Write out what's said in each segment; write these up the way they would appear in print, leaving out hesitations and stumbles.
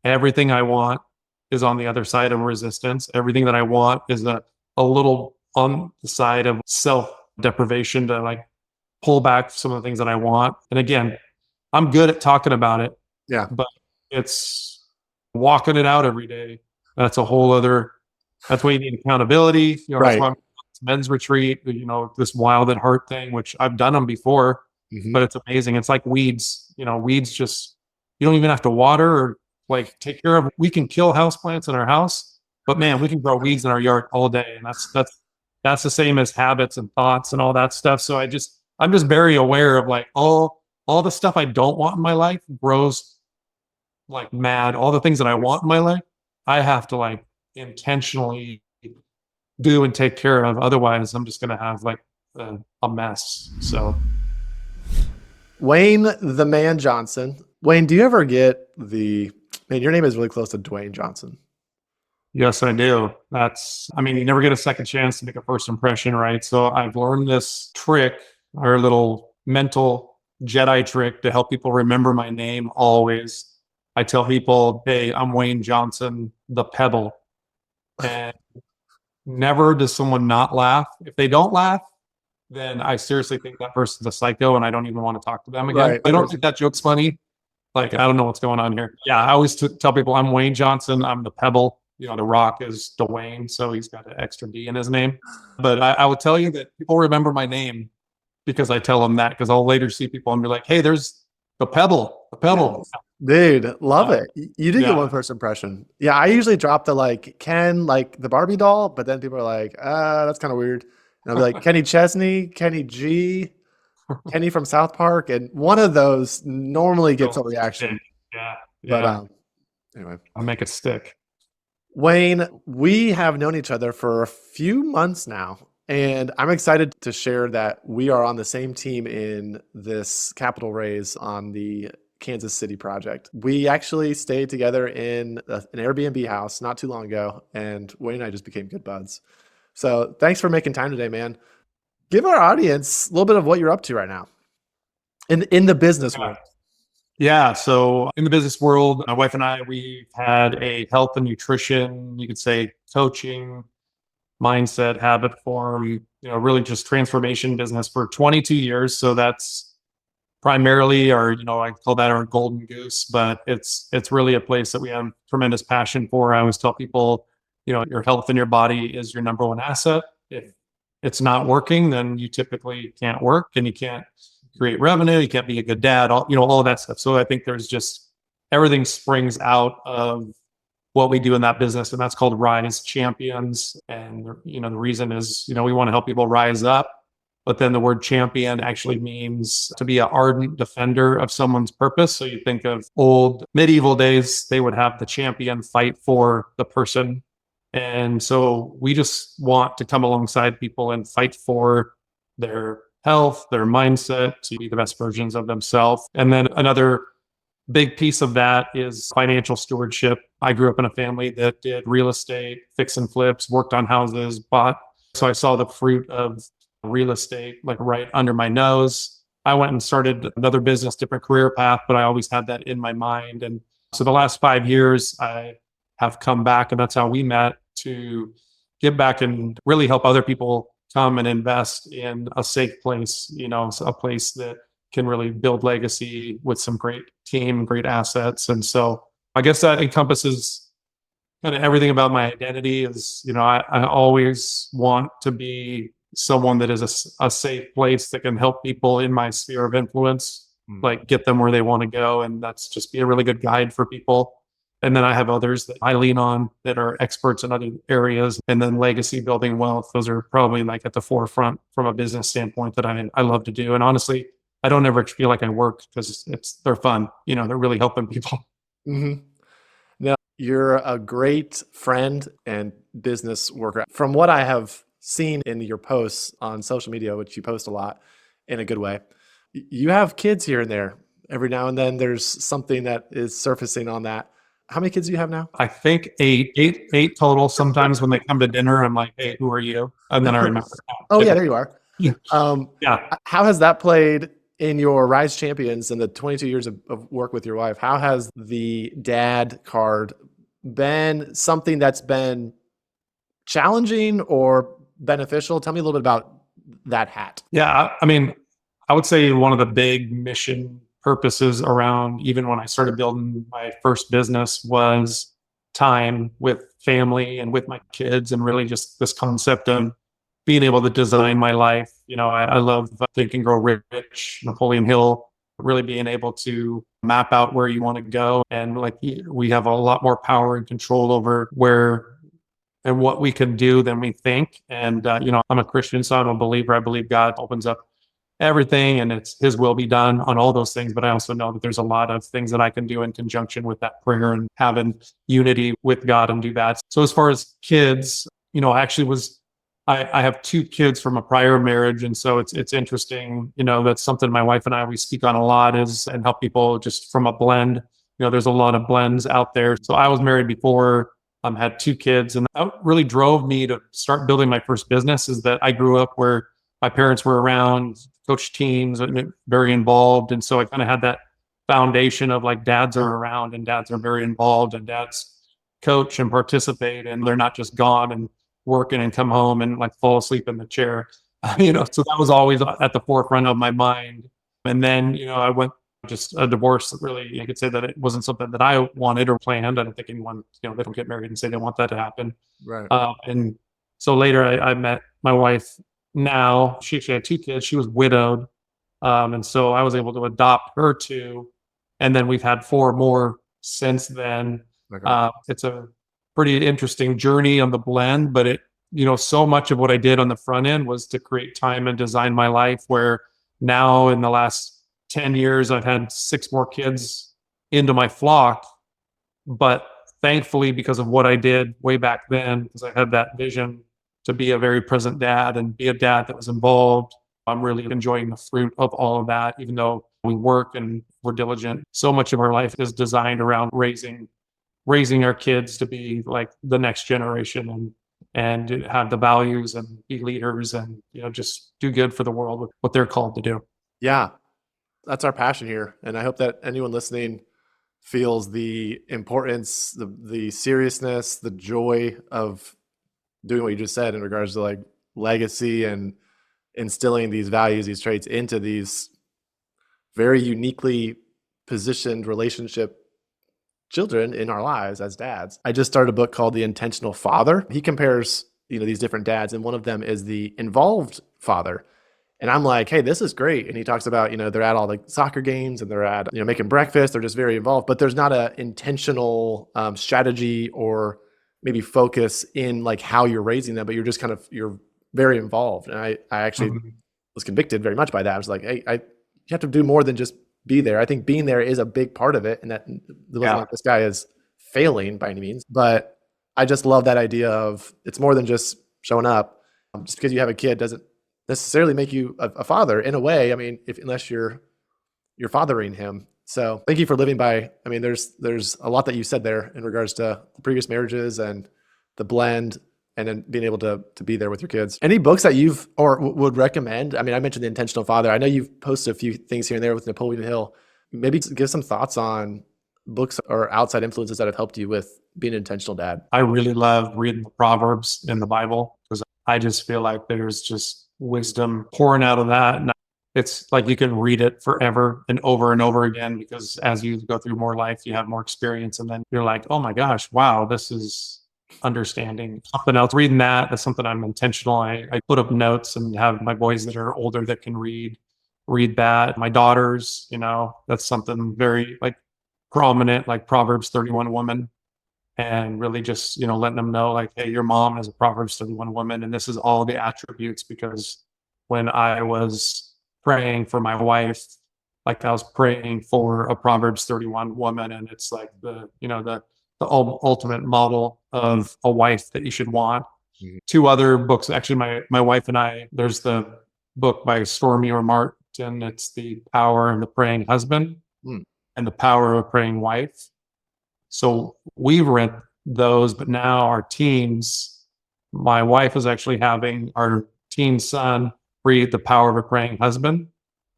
Everything I want is on the other side of resistance. Everything that I want is a little on the side of self deprivation to like pull back some of the things that I want. And again, I'm good at talking about it, Yeah. but it's walking it out every day. That's a whole other, that's why you need accountability. That's Right. why I'm men's retreat, this wild at heart thing, which I've done them before, Hmm. but it's amazing. It's like weeds, weeds just, you don't even have to water or like take care of. We can kill houseplants in our house, but man, we can grow weeds in our yard all day. And that's the same as habits and thoughts and all that stuff. So I'm just very aware of like all the stuff I don't want in my life grows like mad. All the things that I want in my life, I have to like intentionally do and take care of. Otherwise, I'm just going to have like a mess. So, Wayne, the man Johnson. Wayne, do you ever get man, your name is really close to Dwayne Johnson. yes, I do. I mean, you never get a second chance to make a first impression, right? So, I've learned this trick, our little mental Jedi trick to help people remember my name always. I tell people, hey, I'm Wayne Johnson, the Pebble. And never does someone not laugh. If they don't laugh, then I seriously think that person's a psycho and I don't even want to talk to them again. Right. I don't think that joke's funny. Like, I don't know what's going on here. Yeah, I always tell people I'm Wayne Johnson. I'm the Pebble. The Rock is Dwayne, so he's got an extra D in his name. But I would tell you that people remember my name because I tell them that, because I'll later see people and be like, hey, there's the Pebble, the Pebble. Yes. Dude, love Uh, it. You did get yeah. one first impression. Yeah, I usually drop the like Ken, like the Barbie doll, but then people are like, that's kind of weird. And I'll be like, Kenny Chesney, Kenny G, Kenny from South Park. And one of those normally gets a reaction. Yeah. But Yeah. anyway. I'll make it stick. Wayne, we have known each other for a few months now, and I'm excited to share that we are on the same team in this capital raise on the Kansas City project. We actually stayed together in an Airbnb house not too long ago, and Wayne and I just became good buds. So thanks for making time today, man. Give our audience a little bit of what you're up to right now in the business world. Yeah. So in the business world, my wife and I, we've had a health and nutrition, you could say coaching, mindset, habit form, really just transformation business for 22 years. So that's primarily our, I call that our golden goose, but it's really a place that we have tremendous passion for. I always tell people, your health and your body is your number one asset. If it's not working, then you typically can't work and you can't create revenue. You can't be a good dad, all of that stuff. So I think there's just everything springs out of what we do in that business. And that's called Rise Champions. And, the reason is, we want to help people rise up. But then the word champion actually means to be an ardent defender of someone's purpose. So you think of old medieval days, they would have the champion fight for the person. And so we just want to come alongside people and fight for their health, their mindset, to be the best versions of themselves. And then another big piece of that is financial stewardship. I grew up in a family that did real estate, fix and flips, worked on houses, bought. So I saw the fruit of real estate like right under my nose. I went and started another business, different career path, but I always had that in my mind. And so the last 5 years, I have come back, and that's how we met, to give back and really help other people come and invest in a safe place, a place that can really build legacy with some great team, great assets. And so I guess that encompasses kind of everything about my identity is, I always want to be someone that is a safe place that can help people in my sphere of influence, like get them where they want to go. And that's just be a really good guide for people. And then I have others that I lean on that are experts in other areas. And then legacy, building wealth, those are probably like at the forefront from a business standpoint that I love to do. And honestly, I don't ever feel like I work because they're fun. They're really helping people. Mm-hmm. Now, you're a great friend and business worker. From what I have seen in your posts on social media, which you post a lot in a good way, you have kids here and there. Every now and then there's something that is surfacing on that. How many kids do you have now? I think eight total. Sometimes when they come to dinner, I'm like, hey, who are you? And then I remember. Oh, yeah, there you are. Yeah. How has that played In your Rise Champions and the 22 years of work with your wife, how has the dad card been something that's been challenging or beneficial? Tell me a little bit about that hat. Yeah, I mean, I would say one of the big mission purposes around even when I started building my first business was time with family and with my kids, and really just this concept of being able to design my life. I love Think and Grow Rich, Napoleon Hill, really being able to map out where you want to go. And like we have a lot more power and control over where and what we can do than we think. And, I'm a Christian, so I'm a believer. I believe God opens up everything and it's his will be done on all those things. But I also know that there's a lot of things that I can do in conjunction with that prayer and having unity with God and do that. So as far as kids, I actually I have two kids from a prior marriage. And so it's interesting, that's something my wife and I, we speak on a lot is and help people just from a blend. There's a lot of blends out there. So I was married before, had two kids, and that really drove me to start building my first business is that I grew up where my parents were around, coached teams, and very involved. And so I kind of had that foundation of like dads are around and dads are very involved and dads coach and participate and they're not just gone and working and come home and like fall asleep in the chair. So that was always at the forefront of my mind. And then, I went just a divorce. Really, I could say that it wasn't something that I wanted or planned. I don't think anyone, they don't get married and say they want that to happen. Right. And so later I met my wife now. She actually had two kids. She was widowed. And so I was able to adopt her too. And then we've had four more since then. Okay. It's a pretty interesting journey on the blend, but so much of what I did on the front end was to create time and design my life where now in the last 10 years, I've had six more kids into my flock. But thankfully, because of what I did way back then, because I had that vision to be a very present dad and be a dad that was involved, I'm really enjoying the fruit of all of that, even though we work and we're diligent. So much of our life is designed around raising our kids to be like the next generation and have the values and be leaders and just do good for the world with what they're called to do. Yeah, that's our passion here. And I hope that anyone listening feels the importance, the seriousness, the joy of doing what you just said in regards to like legacy and instilling these values, these traits into these very uniquely positioned relationship children in our lives as dads. I just started a book called The Intentional Father. He compares, these different dads, and one of them is the involved father. And I'm like, hey, this is great. And he talks about, they're at all the soccer games and they're at, making breakfast. They're just very involved, but there's not an intentional strategy or maybe focus in like how you're raising them, but you're just you're very involved. And I actually was convicted very much by that. I was like, hey, you have to do more than just be there. I think being there is a big part of it. And that wasn't like this guy is failing by any means, but I just love that idea of it's more than just showing up. Just because you have a kid doesn't necessarily make you a father in a way. I mean, unless you're fathering him. So thank you for living by, there's a lot that you said there in regards to the previous marriages and the blend and then being able to be there with your kids. Any books that you've or would recommend? I mentioned The Intentional Father. I know you've posted a few things here and there with Napoleon Hill. Maybe give some thoughts on books or outside influences that have helped you with being an intentional dad. I really love reading the Proverbs in the Bible because I just feel like there's just wisdom pouring out of that. And it's like you can read it forever and over again because as you go through more life, you have more experience. And then you're like, oh my gosh, wow, this is understanding something else. Reading that's something I'm intentional. I put up notes and have my boys that are older that can read that. My daughters, that's something very like prominent, like Proverbs 31 woman. And really just, letting them know like, hey, your mom is a Proverbs 31 woman. And this is all the attributes because when I was praying for my wife, like I was praying for a Proverbs 31 woman. And it's like the ultimate model of a wife that you should want. Mm-hmm. Two other books, actually, my wife and I, there's the book by Stormy or Martin. It's The Power of the Praying Husband and The Power of a Praying Wife. So we've read those, but now our teens, my wife is actually having our teen son read The Power of a Praying Husband.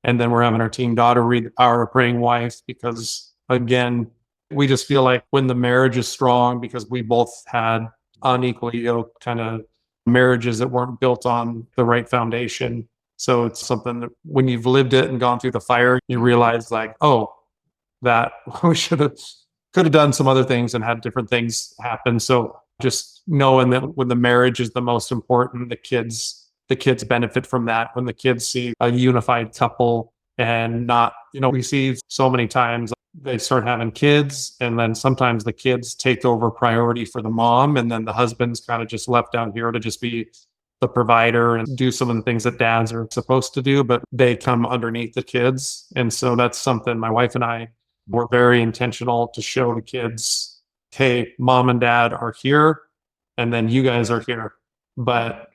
And then we're having our teen daughter read The Power of Praying Wife because, again, we just feel like when the marriage is strong, because we both had unequally yoked kind of marriages that weren't built on the right foundation. So it's something that when you've lived it and gone through the fire, you realize like, oh, that we could have done some other things and had different things happen. So just knowing that when the marriage is the most important, the kids benefit from that. When the kids see a unified couple and not, we see so many times they start having kids and then sometimes the kids take over priority for the mom and then the husband's kind of just left down here to just be the provider and do some of the things that dads are supposed to do, but they come underneath the kids. And so that's something my wife and I were very intentional to show the kids, hey, mom and dad are here and then you guys are here. But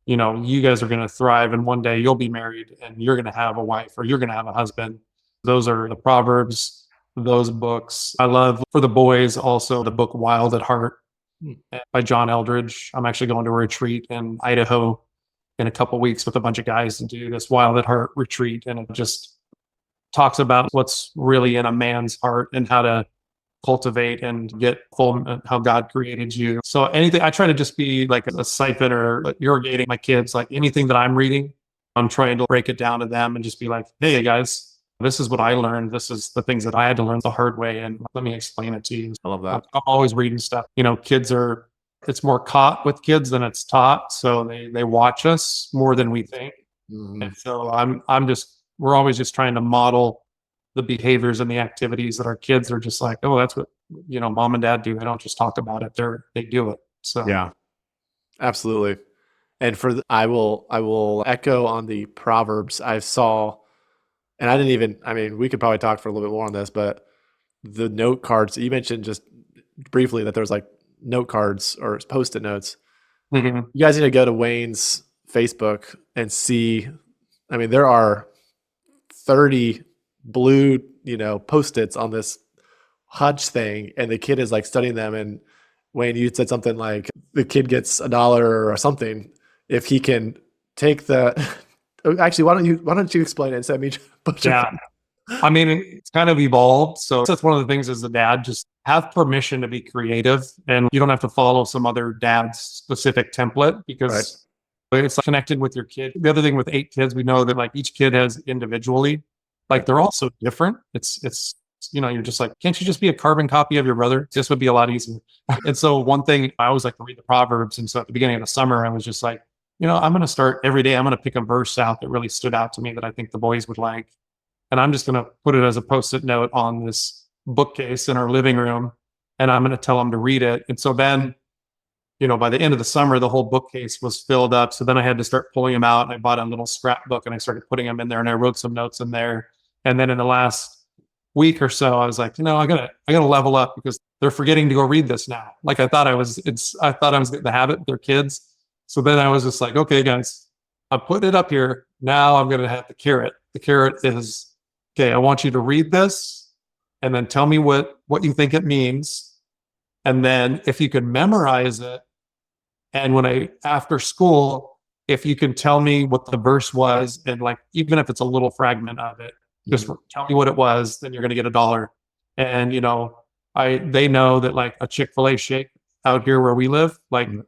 you guys are going to thrive and one day you'll be married and you're going to have a wife or you're going to have a husband. Those are the Proverbs, those books. I love for the boys also the book Wild at Heart by John Eldridge. I'm actually going to a retreat in Idaho in a couple weeks with a bunch of guys to do this Wild at Heart retreat. And it just talks about what's really in a man's heart and how to cultivate and get full how God created you. So anything, I try to just be like a siphon or irrigating my kids, like anything that I'm reading, I'm trying to break it down to them and just be like, hey guys, this is what I learned. This is the things that I had to learn the hard way. And let me explain it to you. I love that. I'm always reading stuff. It's more caught with kids than it's taught. So they watch us more than we think. And so we're always just trying to model the behaviors and the activities that our kids are just like, oh, that's what, mom and dad do. They don't just talk about it. They do it. So Yeah, absolutely. And I will echo on the Proverbs. I saw, and we could probably talk for a little bit more on this, but the note cards you mentioned just briefly that there's like note cards or Post-it notes. Mhm. You guys need to go to Wayne's Facebook and see. There are 30 blue, Post-its on this Hutch thing, and the kid is like studying them. And Wayne, you said something like the kid gets $1 or something if he can take the. Actually, why don't you explain it instead of me? Yeah. It's kind of evolved. So that's one of the things as a dad, just have permission to be creative and you don't have to follow some other dad's specific template because it's connected with your kid. The other thing with 8 kids, we know that like each kid has individually, like they're all so different. You're just like, can't you just be a carbon copy of your brother? This would be a lot easier. And so one thing I always like to read the Proverbs. And so at the beginning of the summer, I was just like, I'm going to start every day. I'm going to pick a verse out that really stood out to me that I think the boys would like. And I'm just going to put it as a Post-it note on this bookcase in our living room. And I'm going to tell them to read it. And so then, by the end of the summer, the whole bookcase was filled up. So then I had to start pulling them out. And I bought a little scrapbook and I started putting them in there and I wrote some notes in there. And then in the last week or so, I was like, I gotta level up because they're forgetting to go read this now. Like I thought I was getting the habit with their kids. So then I was just like, okay, guys, I'm putting it up here. Now I'm going to have the carrot. The carrot is, okay, I want you to read this and then tell me what you think it means. And then if you can memorize it, and after school, if you can tell me what the verse was, and like, even if it's a little fragment of it, just tell me what it was, then you're going to get $1. And, they know that like a Chick-fil-A shake out here where we live, like I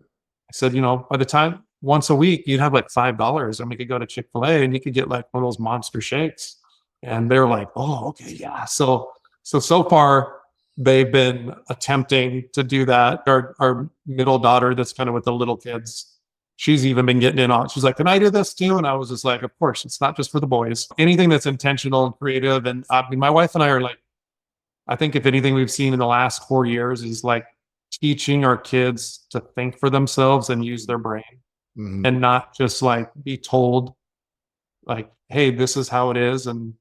said, by the time once a week, you'd have like $5 and we could go to Chick-fil-A and you could get like one of those monster shakes. And they're like, oh, okay, yeah. So far they've been attempting to do that. Our middle daughter, that's kind of with the little kids, she's even been getting in on. She's like, can I do this too? And I was just like, of course, it's not just for the boys. Anything that's intentional and creative. And my wife and I are like, I think if anything we've seen in the last 4 years is like teaching our kids to think for themselves and use their brain and not just like be told like, hey, this is how it is. And,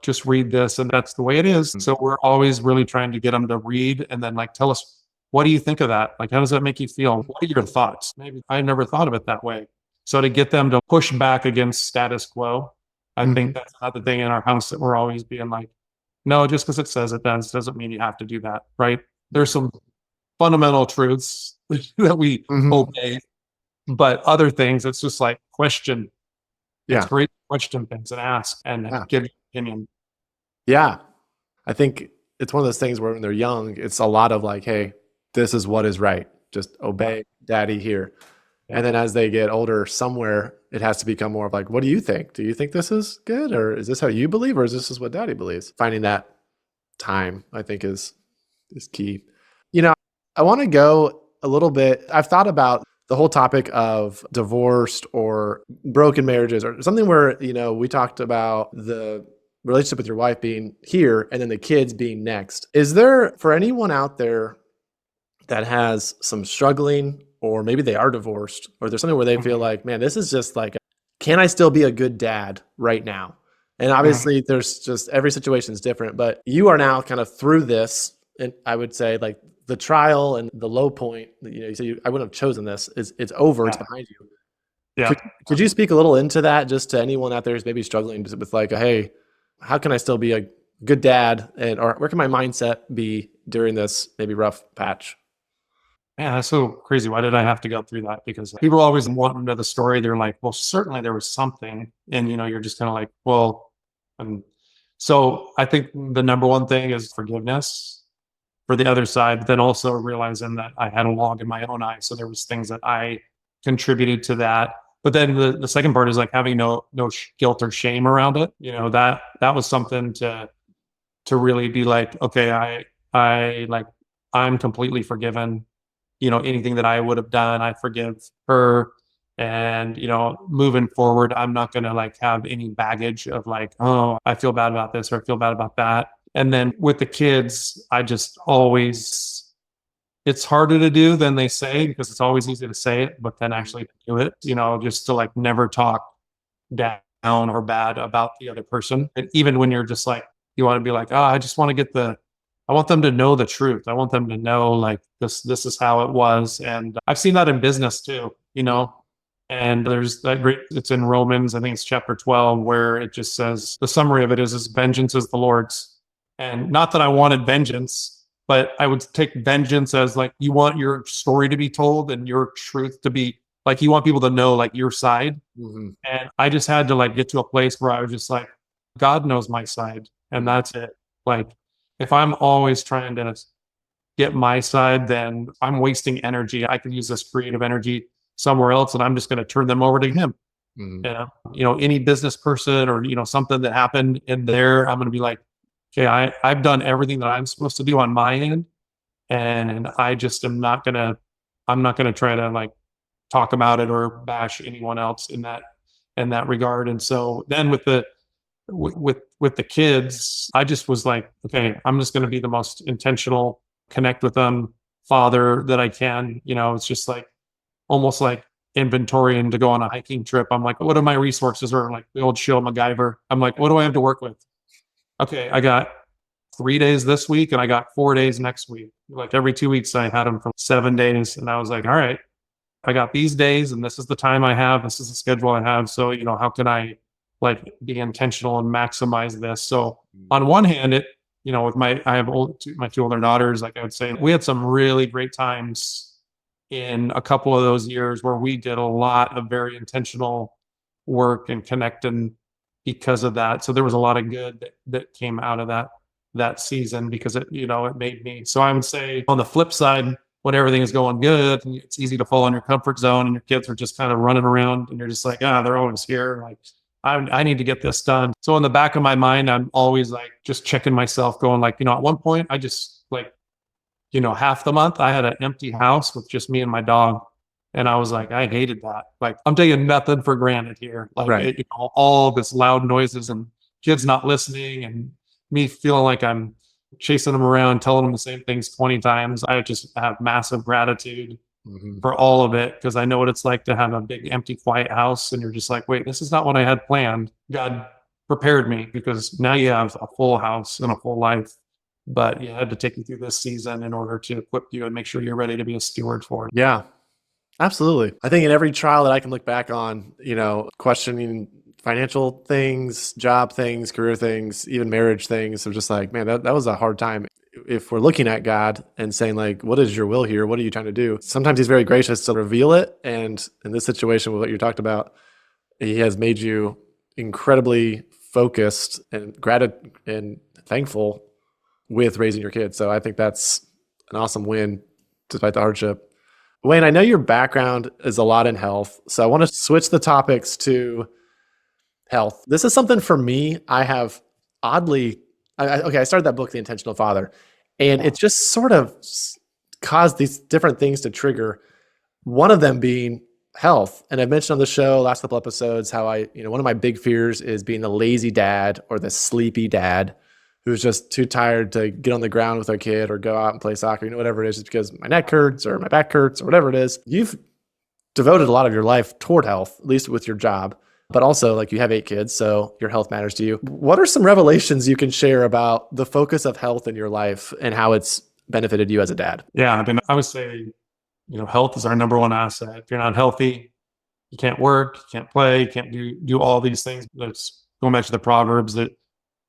just read this and that's the way it is. So we're always really trying to get them to read and then like, tell us, what do you think of that? Like, how does that make you feel? What are your thoughts? Maybe I never thought of it that way. So to get them to push back against status quo, I think that's another thing in our house that we're always being like, no, just because it says it doesn't mean you have to do that, right? There's some fundamental truths that we obey, but other things, it's just like question It's Yeah. great to question things and ask and Yeah. give your opinion. Yeah. I think it's one of those things where when they're young, it's a lot of like, hey, this is what is right. Just Yeah, obey daddy here. yeah, And then as they get older, somewhere it has to become more of like, what do you think? Do you think this is good? Or is this how you believe? Or is this is what daddy believes? Finding that time, I think, is key. You know, I want to go a little bit. I've thought about the whole topic of divorced or broken marriages or something where, we talked about the relationship with your wife being here and then the kids being next. Is there, for anyone out there that has some struggling, or maybe they are divorced, or there's something where they feel mhm, like, man, this is just like, can I still be a good dad right now? And mhm, obviously, there's just every situation is different, but you are now kind of through this. And I would say, like, the trial and the low point, you say, I wouldn't have chosen this, is it's over, it's yeah, behind you. yeah. Could you speak a little into that just to anyone out there who's maybe struggling with like, hey, how can I still be a good dad? And, or where can my mindset be during this maybe rough patch? Man, that's so crazy. Why did I have to go through that? Because people always want to know the story. They're like, well, certainly there was something. And, you're just kind of like, well, and so I think the number one thing is forgiveness for the other side, but then also realizing that I had a log in my own eye. So there was things that I contributed to that. But then the second part is like having no guilt or shame around it. That was something to really be like, okay, I like I'm completely forgiven. Anything that I would have done, I forgive her. And, moving forward, I'm not going to like have any baggage of like, oh, I feel bad about this or I feel bad about that. And then with the kids, I just always, it's harder to do than they say because it's always easy to say it, but then actually to do it, just to like never talk down or bad about the other person. And even when you're just like, you want to be like, oh, I just want to I want them to know the truth. I want them to know like this is how it was. And I've seen that in business too, and there's that great, it's in Romans, I think it's chapter 12, where it just says the summary of it is vengeance is the Lord's. And not that I wanted vengeance, but I would take vengeance as like you want your story to be told and your truth to be like you want people to know like your side. Mm-hmm. And I just had to like get to a place where I was just like, God knows my side, and that's it. Like, if I'm always trying to get my side, then I'm wasting energy. I could use this creative energy somewhere else, and I'm just going to turn them over to Him. Mm-hmm. Any business person or something that happened in there, I'm going to be like, okay, I've done everything that I'm supposed to do on my end, and I just am not gonna. I'm not gonna try to like talk about it or bash anyone else in that regard. And so then with the kids, I just was like, okay, I'm just going to be the most intentional, connect with them, father that I can. It's just like almost like inventory and to go on a hiking trip. I'm like, what are my resources? Or like the old show MacGyver. I'm like, what do I have to work with? Okay, I got 3 days this week and I got 4 days next week. Like every 2 weeks, I had them for 7 days, and I was like, all right, I got these days and this is the time I have, this is the schedule I have. So, how can I like be intentional and maximize this? So on one hand, with I have my two older daughters, like I would say, we had some really great times in a couple of those years where we did a lot of very intentional work and connecting because of that. So there was a lot of good that came out of that season because it made me. So I would say on the flip side, when everything is going good, and it's easy to fall in your comfort zone and your kids are just kind of running around and you're just like, they're always here. Like, I need to get this done. So in the back of my mind, I'm always like just checking myself, going like, at one point, I just like, half the month I had an empty house with just me and my dog. And I was like, I hated that. Like, I'm taking nothing for granted here. Like, Right. all this loud noises and kids not listening and me feeling like I'm chasing them around, telling them the same things 20 times. I just have massive gratitude Mm-hmm. for all of it because I know what it's like to have a big, empty, quiet house. And you're just like, wait, this is not what I had planned. God prepared me because now you have a full house and a full life. But you had to take you through this season in order to equip you and make sure you're ready to be a steward for it. Yeah. Absolutely. I think in every trial that I can look back on, questioning financial things, job things, career things, even marriage things, I'm just like, man, that was a hard time. If we're looking at God and saying like, what is your will here? What are you trying to do? Sometimes He's very gracious to reveal it. And in this situation with what you talked about, He has made you incredibly focused and and thankful with raising your kids. So I think that's an awesome win despite the hardship. Wayne, I know your background is a lot in health. So I want to switch the topics to health. This is something for me. I have oddly, okay, I started that book, The Intentional Father, and it just sort of caused these different things to trigger. One of them being health. And I've mentioned on the show last couple episodes how one of my big fears is being the lazy dad or the sleepy dad who's just too tired to get on the ground with our kid or go out and play soccer, whatever it is, just because my neck hurts or my back hurts or whatever it is. You've devoted a lot of your life toward health, at least with your job, but also like you have 8 kids, so your health matters to you. What are some revelations you can share about the focus of health in your life and how it's benefited you as a dad? Yeah, I mean, I would say, health is our number one asset. If you're not healthy, you can't work, you can't play, you can't do all these things. Let's go back to the Proverbs that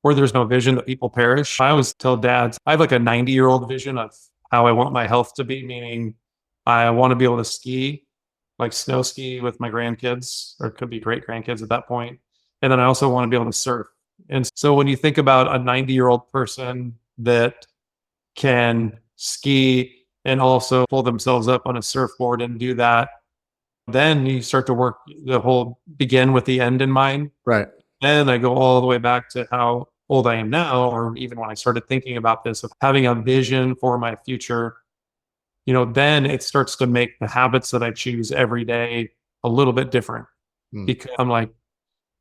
where there's no vision, that people perish. I always tell dads, I have like a 90-year-old vision of how I want my health to be, meaning I want to be able to ski, like snow ski with my grandkids, or it could be great grandkids at that point. And then I also want to be able to surf. And so when you think about a 90-year-old person that can ski and also pull themselves up on a surfboard and do that, then you start to work the whole begin with the end in mind. Right. And I go all the way back to how old I am now, or even when I started thinking about this, of having a vision for my future, then it starts to make the habits that I choose every day a little bit different. Because I'm like,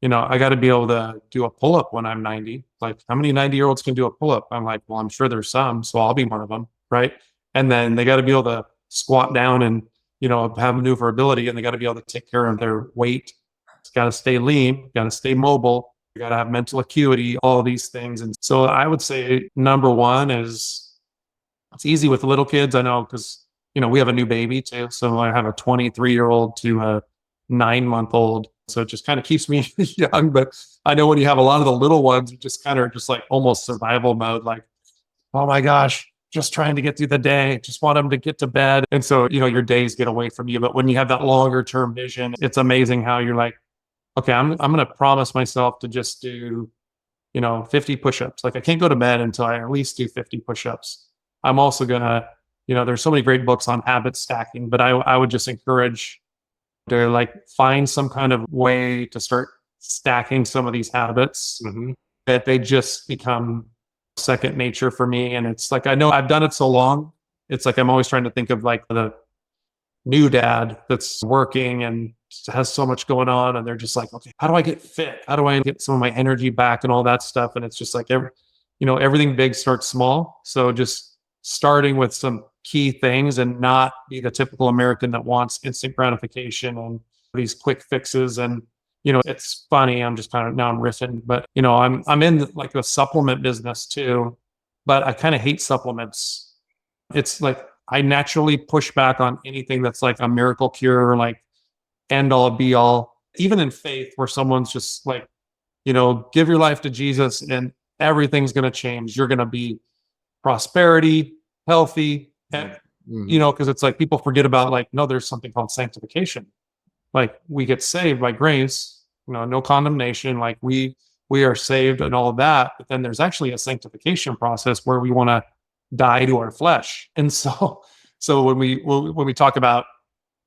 I got to be able to do a pull up when I'm 90. Like, how many 90-year-olds can do a pull up? I'm like, well, I'm sure there's some, so I'll be one of them. Right. And then they got to be able to squat down and, have maneuverability, and they got to be able to take care of their weight. It's got to stay lean, got to stay mobile. You got to have mental acuity, all these things. And so I would say number one is it's easy with little kids. I know because, we have a new baby too. So I have a 23-year-old to a 9-month-old. So it just kind of keeps me young. But I know when you have a lot of the little ones, you just kind of just like almost survival mode, like, oh my gosh, just trying to get through the day, just want them to get to bed. And so, your days get away from you. But when you have that longer term vision, it's amazing how you're like, okay, I'm going to promise myself to just do, 50 push-ups. Like I can't go to bed until I at least do 50 push-ups. I'm also going to, there's so many great books on habit stacking, but I would just encourage to like find some kind of way to start stacking some of these habits that they just become second nature for me. And it's like, I know I've done it so long. It's like, I'm always trying to think of like the new dad that's working and has so much going on. And they're just like, okay, how do I get fit? How do I get some of my energy back and all that stuff? And it's just like, everything big starts small. So just starting with some key things and not be the typical American that wants instant gratification and these quick fixes. And, it's funny. I'm just kind of now I'm riffing, but I'm in like the supplement business too, but I kind of hate supplements. It's like I naturally push back on anything that's like a miracle cure, like end all be all, even in faith where someone's just like, give your life to Jesus and everything's going to change. You're going to be prosperity, healthy, and, because it's like people forget about like, no, there's something called sanctification. Like we get saved by grace, no condemnation. Like we are saved and all of that. But then there's actually a sanctification process where we want to die to our flesh. And so when we talk about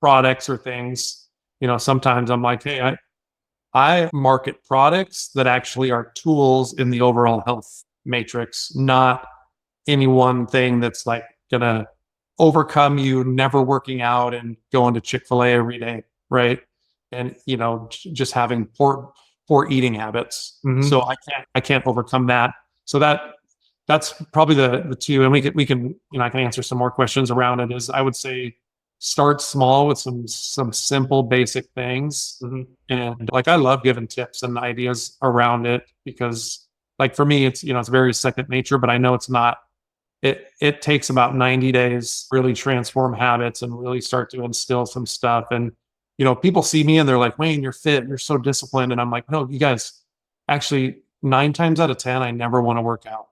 products or things, sometimes I'm like, hey, I market products that actually are tools in the overall health matrix, not any one thing that's like gonna overcome you never working out and going to Chick-fil-A every day, right? And just having poor eating habits. So I can't overcome that. So that's probably the two. And we can I can answer some more questions around it. Is I would say start small with some simple basic things. And like I love giving tips and ideas around it because like for me it's very second nature, but I know it's not. It takes about 90 days to really transform habits and really start to instill some stuff. And people see me and they're like, Wayne, you're fit, you're so disciplined. And I'm like, no, you guys, actually 9 times out of 10, I never want to work out.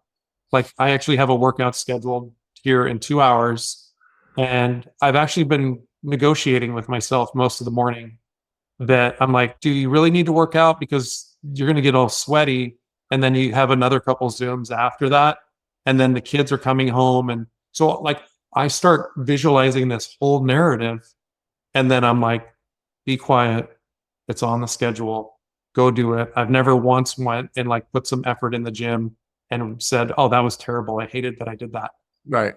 Like I actually have a workout scheduled here in 2 hours. And I've actually been negotiating with myself most of the morning that I'm like, do you really need to work out? Because you're going to get all sweaty. And then you have another couple Zooms after that. And then the kids are coming home. And so, like, I start visualizing this whole narrative. And then I'm like, be quiet. It's on the schedule. Go do it. I've never once went and like put some effort in the gym and said, oh, that was terrible. I hated that I did that. Right.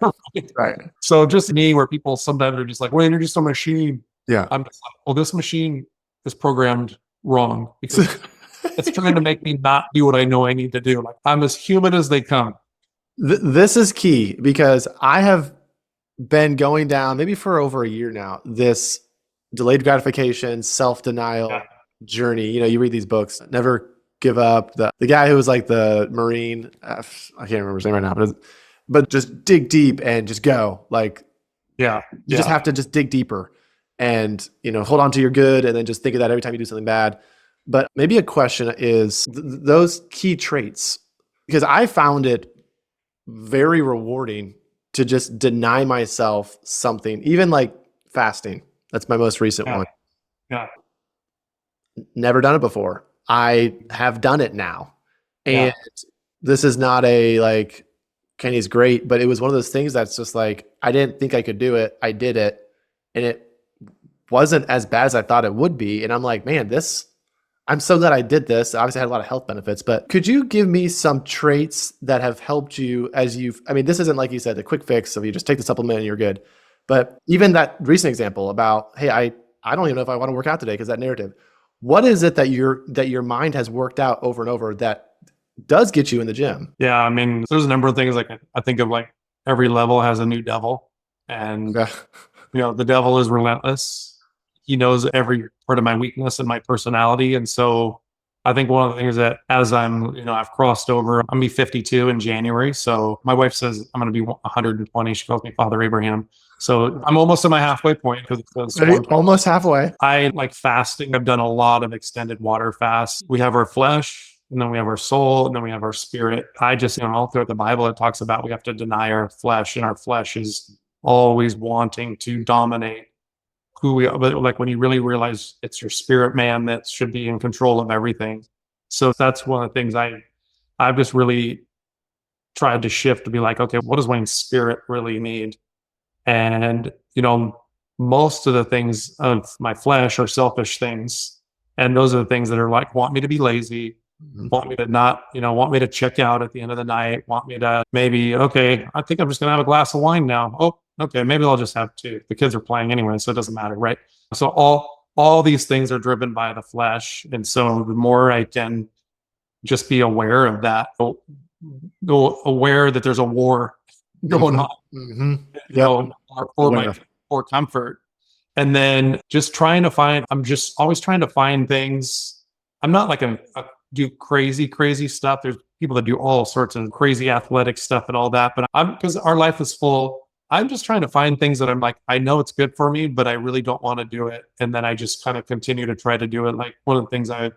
Right. So just me, where people sometimes are just like, well, you're just a machine. Yeah. I'm just like, well, this machine is programmed wrong because it's trying to make me not do what I know I need to do. Like, I'm as human as they come. This is key because I have been going down maybe for over a year now, this delayed gratification, self-denial Yeah. journey. You know, you read these books, Never Give Up. The guy who was like the Marine, I can't remember his name right now, but just dig deep and just go. Like, Yeah. you just have to just dig deeper and, you know, hold on to your good and then just think of that every time you do something bad. But maybe a question is those key traits, because I found it very rewarding to just deny myself something, even like fasting. That's my most recent Yeah. one. Yeah. Never done it before. I have done it now. And Yeah. this is not a like, Kenny's great, but it was one of those things that's just like, I didn't think I could do it. I did it. And it wasn't as bad as I thought it would be. And I'm like, man, I'm so glad I did this. Obviously, I had a lot of health benefits, but could you give me some traits that have helped you I mean, this isn't like you said, the quick fix of you just take the supplement and you're good. But even that recent example about, hey, I don't even know if I want to work out today because that narrative. What is it that your mind has worked out over and over that does get you in the gym? Yeah. I mean, there's a number of things like I think of, like every level has a new devil. And, Yeah. the devil is relentless. He knows every part of my weakness and my personality. And so I think one of the things that as I've crossed over, I'm gonna be 52 in January. So my wife says I'm going to be 120. She calls me Father Abraham. So I'm almost at my halfway point because it's Almost halfway. I like fasting. I've done a lot of extended water fasts. We have our flesh, and then we have our soul, and then we have our spirit. I just, all throughout the Bible, it talks about we have to deny our flesh, and our flesh is always wanting to dominate who we are. But like when you really realize it's your spirit man that should be in control of everything. So that's one of the things I've just really tried to shift to be like, okay, what does Wayne's spirit really need? And, most of the things of my flesh are selfish things. And those are the things that are like, want me to be lazy, want me to not, want me to check out at the end of the night, want me to maybe, okay, I think I'm just going to have a glass of wine now. Oh, okay, maybe I'll just have two. The kids are playing anyway, so it doesn't matter, right? So all these things are driven by the flesh. And so the more I can just be aware of that, aware that there's a war going on, Mm-hmm. for comfort. And then just I'm just always trying to find things. I'm not like do crazy stuff. There's people that do all sorts of crazy athletic stuff and all that, but because our life is full, I'm just trying to find things that I'm like, I know it's good for me, but I really don't want to do it. And then I just kind of continue to try to do it. Like one of the things I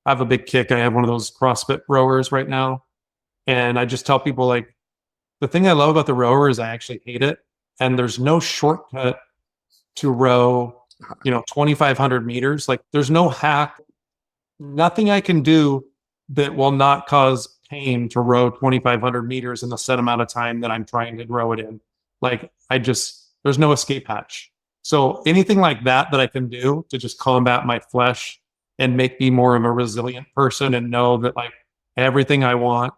have a big kick. I have one of those CrossFit rowers right now. And I just tell people, like, the thing I love about the rower is I actually hate it. And there's no shortcut to row, 2,500 meters. Like there's no hack, nothing I can do that will not cause pain to row 2,500 meters in the set amount of time that I'm trying to row it in. Like there's no escape hatch. So anything like that I can do to just combat my flesh and make me more of a resilient person and know that like everything I want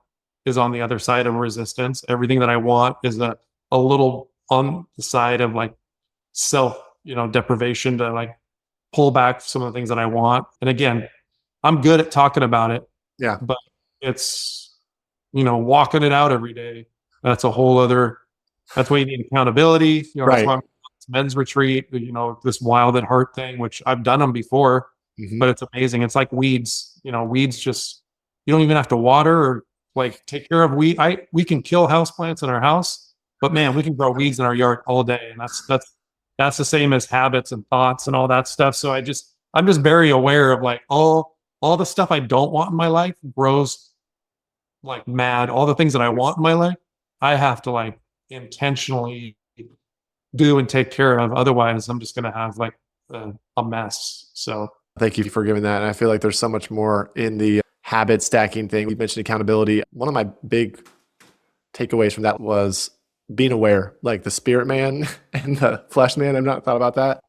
is on the other side of resistance. Everything that I want is a little on the side of like self, deprivation to like pull back some of the things that I want. And again, I'm good at talking about it. Yeah. But it's, walking it out every day. That's why you need accountability. Right. That's why it's men's retreat, this wild at heart thing, which I've done them before, but it's amazing. It's like weeds, weeds just, you don't even have to water or like take care of weed. We can kill houseplants in our house, but man, we can grow weeds in our yard all day. And that's the same as habits and thoughts and all that stuff. So I'm just very aware of like all the stuff I don't want in my life grows like mad. All the things that I want in my life, I have to like intentionally do and take care of. Otherwise I'm just going to have like a mess. So Thank you for giving that. And I feel like there's so much more in the habit stacking thing. We mentioned accountability. One of my big takeaways from that was being aware, like the spirit man and the flesh man. I've not thought about that.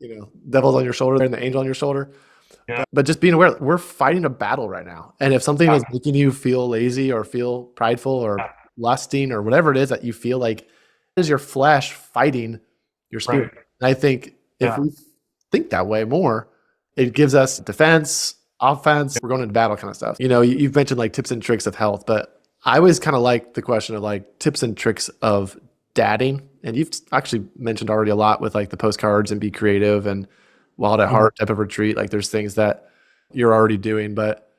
Devil's on your shoulder and the angel on your shoulder. Yeah. But just being aware, we're fighting a battle right now. And if something Yeah. is making you feel lazy or feel prideful or Yeah. lusting or whatever it is that you feel like is your flesh fighting your Right. spirit. And I think if Yeah. we think that way more, it gives us defense, offense. We're going into battle kind of stuff. You've mentioned like tips and tricks of health, but I always kind of like the question of like tips and tricks of dadding. And you've actually mentioned already a lot with like the postcards and be creative and wild at Mhm. heart type of retreat. Like there's things that you're already doing, but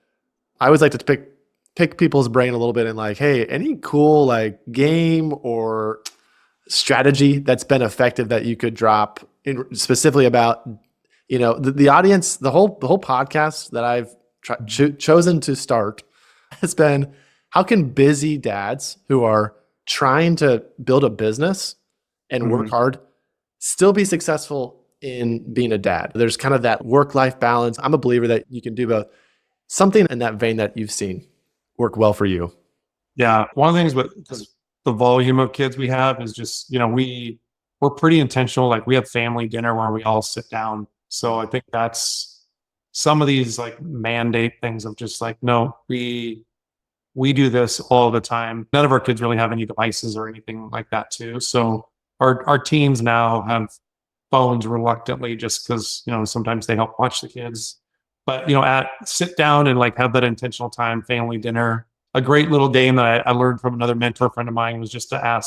I always like to pick people's brain a little bit and like, hey, any cool like game or strategy that's been effective that you could drop in specifically about the audience, the whole podcast that I've chosen to start has been how can busy dads who are trying to build a business and work Mhm. hard still be successful in being a dad. There's kind of that work-life balance. I'm a believer that you can do both. Something in that vein that you've seen work well for you. Yeah. One of the things with because the volume of kids we have is just, we're pretty intentional. Like we have family dinner where we all sit down. So I think that's some of these like mandate things of just like, no, we do this all the time. None of our kids really have any devices or anything like that too. So our teens now have phones reluctantly just because, sometimes they help watch the kids. But, at sit down and like have that intentional time, family dinner. A great little game that I learned from another mentor friend of mine was just to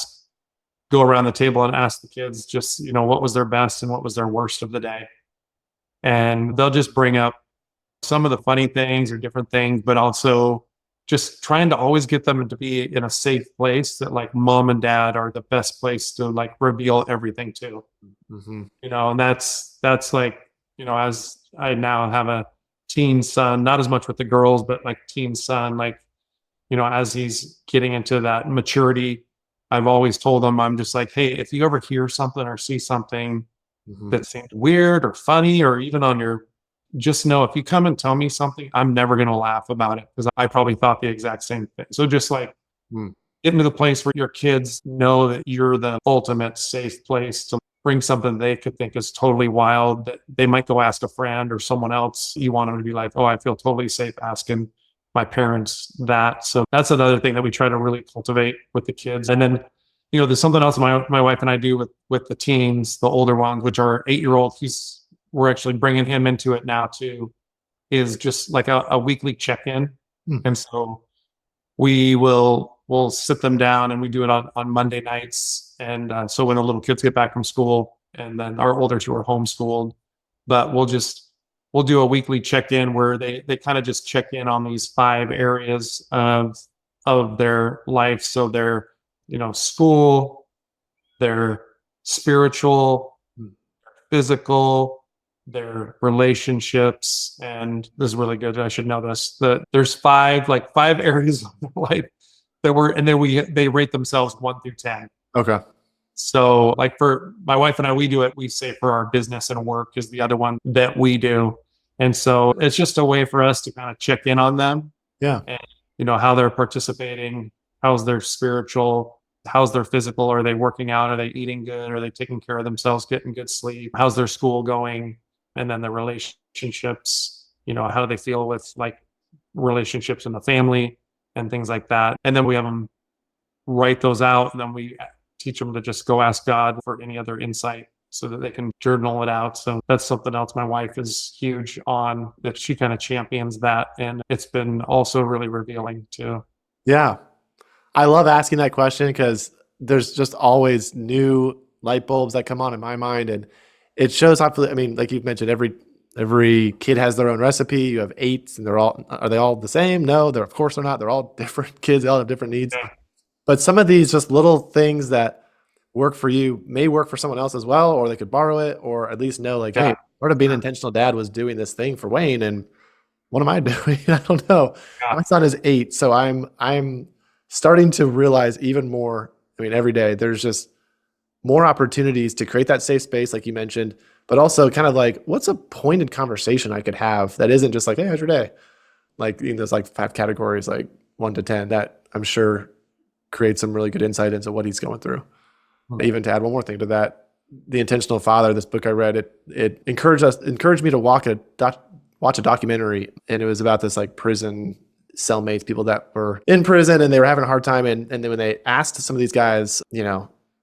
go around the table and ask the kids just, what was their best and what was their worst of the day. And they'll just bring up some of the funny things or different things, but also just trying to always get them to be in a safe place that like mom and dad are the best place to like reveal everything to, Mm-hmm. and that's like, as I now have a teen son, not as much with the girls, but like teen son, like, as he's getting into that maturity, I've always told him, I'm just like, hey, if you ever hear something or see something Mm-hmm. that seemed weird or funny, or even on your, just know if you come and tell me something, I'm never going to laugh about it because I probably thought the exact same thing. So just like Mm-hmm. get into the place where your kids know that you're the ultimate safe place to bring something they could think is totally wild that they might go ask a friend or someone else. You want them to be like, oh, I feel totally safe asking my parents that. So that's another thing that we try to really cultivate with the kids. And then, there's something else my wife and I do with the teens, the older ones, which are 8-year-old. We're actually bringing him into it now too, is just like a weekly check-in. And so we'll sit them down and we do it on Monday nights. And so when the little kids get back from school, and then our older two are homeschooled, but we'll do a weekly check-in where they kind of just check in on these 5 areas of their life. So their, school, their spiritual, physical, their relationships, and this is really good. I should know this. That there's 5 areas of their life and then they rate themselves 1 through 10. Okay. So like for my wife and I, we do it. We say for our business and work is the other one that we do, and so it's just a way for us to kind of check in on them Yeah. and how they're participating, how's their spiritual, how's their physical, are they working out, are they eating good, are they taking care of themselves, getting good sleep, how's their school going, and then the relationships, how do they feel with like relationships in the family and things like that. And then we have them write those out, and then we teach them to just go ask God for any other insight so that they can journal it out. So that's something else my wife is huge on, that she kind of champions that. And it's been also really revealing too. Yeah. I love asking that question because there's just always new light bulbs that come on in my mind. And it shows how, I mean, like you've mentioned, every kid has their own recipe. You have 8 and are they all the same? No, of course they're not. They're all different kids. They all have different needs. Yeah. But some of these just little things that work for you may work for someone else as well, or they could borrow it, or at least know like, hey, Yeah. part of being an intentional dad was doing this thing for Wayne. And what am I doing? I don't know. Yeah. My son is 8, so I'm starting to realize even more. I mean, every day there's just more opportunities to create that safe space, like you mentioned, but also kind of like, what's a pointed conversation I could have that isn't just like, hey, how's your day? Like, there's like 5 categories, like 1 to 10, that I'm sure creates some really good insight into what he's going through. Even to add one more thing to that, The Intentional Father, this book I read, it encouraged me to watch a documentary, and it was about this like prison cellmates, people that were in prison and they were having a hard time, and then when they asked some of these guys,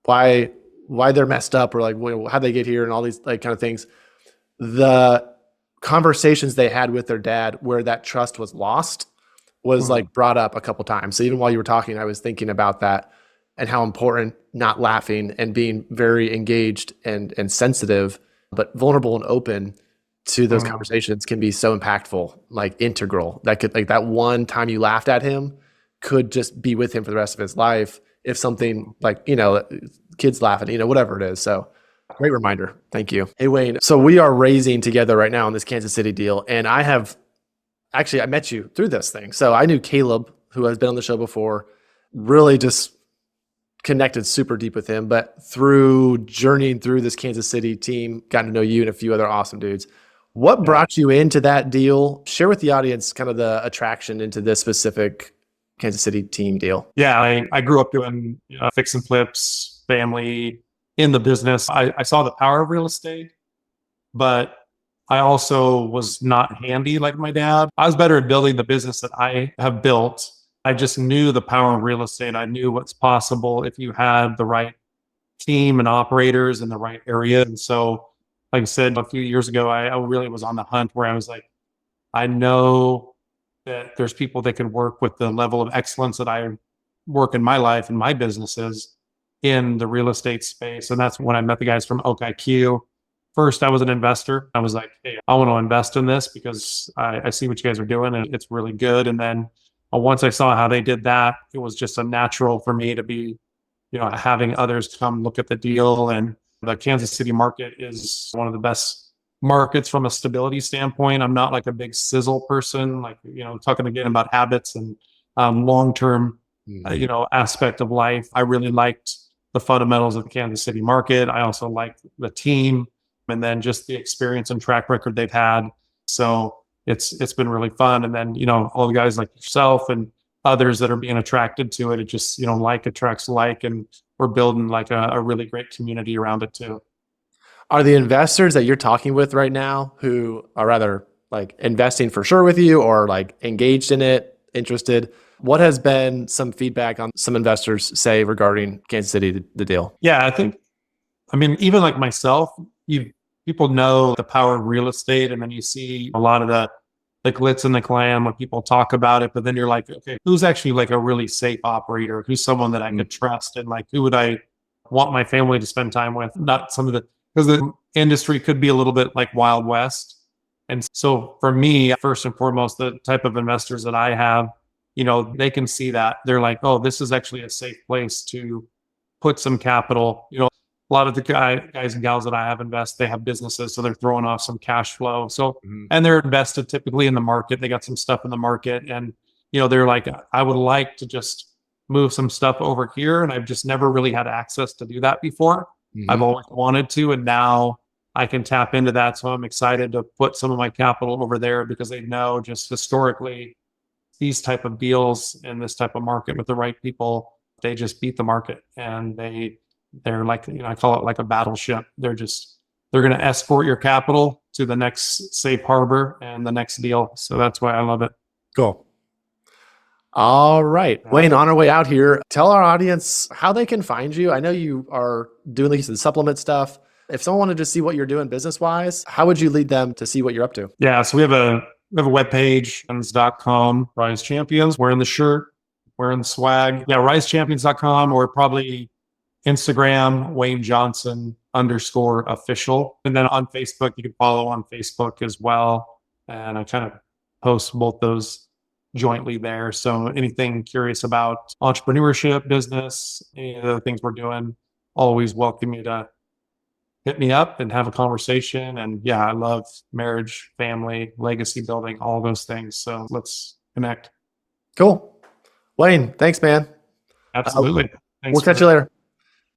why they're messed up, or like, how'd they get here, and all these like kind of things, the conversations they had with their dad where that trust was lost was like brought up a couple times. So even while you were talking, I was thinking about that and how important not laughing and being very engaged and sensitive, but vulnerable and open to those conversations can be so impactful, like integral. That could, like, that one time you laughed at him could just be with him for the rest of his life. If something like, kids laughing, whatever it is. So great reminder. Thank you. Hey, Wayne. So we are raising together right now on this Kansas City deal. And I met you through this thing. So I knew Caleb, who has been on the show before, really just connected super deep with him. But through journeying through this Kansas City team, got to know you and a few other awesome dudes. What brought you into that deal? Share with the audience kind of the attraction into this specific Kansas City team deal. Yeah, I grew up doing fix and flips, family in the business. I saw the power of real estate, but I also was not handy like my dad. I was better at building the business that I have built. I just knew the power of real estate. I knew what's possible if you had the right team and operators in the right area. And so, like I said, a few years ago, I really was on the hunt where I was like, I know that there's people that can work with the level of excellence that I work in my life and my businesses in the real estate space. And that's when I met the guys from Oak IQ. First, I was an investor. I was like, hey, I want to invest in this because I see what you guys are doing and it's really good. And then once I saw how they did that, it was just a natural for me to be, having others come look at the deal. And the Kansas City market is one of the best markets from a stability standpoint. I'm not like a big sizzle person, like, talking again about habits and long-term, aspect of life. I really liked the fundamentals of the Kansas City market. I also liked the team and then just the experience and track record they've had. So it's been really fun. And then, all the guys like yourself and others that are being attracted to it, it just, like attracts like, and we're building like a really great community around it too. Are the investors that you're talking with right now who are rather like investing for sure with you or like engaged in it, interested? What has been some feedback on some investors say regarding Kansas City, the deal? Yeah, even like myself, people know the power of real estate, and then you see a lot of the glitz and the glam when people talk about it, but then you're like, okay, who's actually like a really safe operator? Who's someone that I could trust? And like, who would I want my family to spend time with? Not some of because the industry could be a little bit like Wild West. And so for me, first and foremost, the type of investors that I have, they can see that. They're like, oh, this is actually a safe place to put some capital. A lot of the guys and gals that I have invest, they have businesses, so they're throwing off some cash flow. So, and they're invested typically in the market. They got some stuff in the market, and they're like, I would like to just move some stuff over here, and I've just never really had access to do that before. I've always wanted to, and now I can tap into that. So I'm excited to put some of my capital over there because they know just historically these type of deals in this type of market with the right people, they just beat the market, and they're like, I call it like a battleship. They're going to escort your capital to the next safe harbor and the next deal. So that's why I love it. Cool. All right, Wayne, on our way out here, tell our audience how they can find you. I know you are doing these supplement stuff. If someone wanted to see what you're doing business-wise, how would you lead them to see what you're up to? Yeah, so we have a webpage, champions.com, Rise Champions. Wearing the shirt, wearing the swag. Yeah, risechampions.com, or probably Instagram, Wayne Johnson _official. And then on Facebook, you can follow on Facebook as well. And I kind of post both those jointly there. So anything curious about entrepreneurship, business, any of the things we're doing, always welcome you to hit me up and have a conversation. And yeah, I love marriage, family, legacy building, all those things. So let's connect. Cool. Wayne, thanks, man. Absolutely. We'll catch you later.